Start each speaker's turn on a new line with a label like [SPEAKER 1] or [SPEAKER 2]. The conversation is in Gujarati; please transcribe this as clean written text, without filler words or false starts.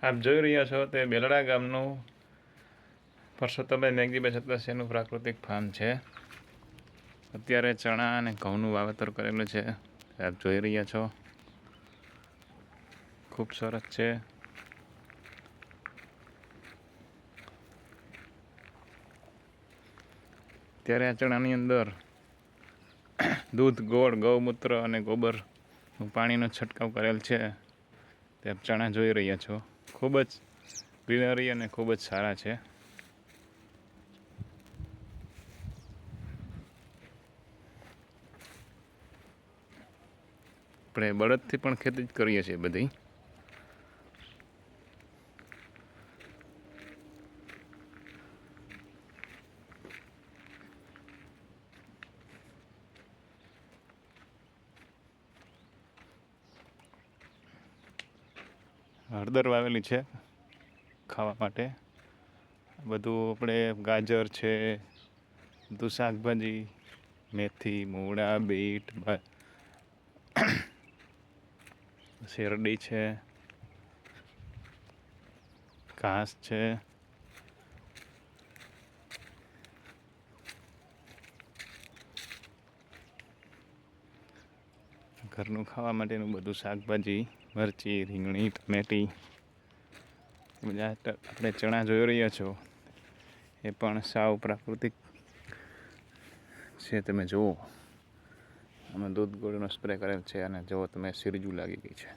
[SPEAKER 1] આપ જોઈ રહ્યા છો તે બેલડા ગામનું પરસોત્તમભાઈ મેઘજીભાઈ સત્તાસીનું પ્રાકૃતિક ફાર્મ છે. અત્યારે ચણા અને ઘઉંનું વાવેતર કરેલું છે. આપ જોઈ રહ્યા છો, ખૂબ સરસ છે. ત્યારે આ ચણાની અંદર દૂધ, ગોળ, ગૌમૂત્ર અને ગોબરનું પાણીનો છંટકાવ કરેલ છે. તે આપ ચણા જોઈ રહ્યા છો, ખૂબ જ ગ્રીનરી અને ખૂબ જ સારા છે. આપણે બળદથી પણ ખેતી જ કરીએ છીએ બધી. હળદર વાવેલી છે ખાવા માટે. બધું આપણે ગાજર છે, બધું શાકભાજી, મેથી, મૂળા, બીટ, શેરડી છે, ઘાસ છે. ઘરનું ખાવા માટેનું બધું શાકભાજી, મરચી, રીંગણી, ટમેટી, બધા આપણે ચણા જોઈ રહ્યા છો એ પણ સાવ પ્રાકૃતિક છે. તમે જુઓ, આમાં દૂધ ગોળનો સ્પ્રે કરેલ છે અને જુઓ તમે, સિરજુ લાગી ગઈ છે.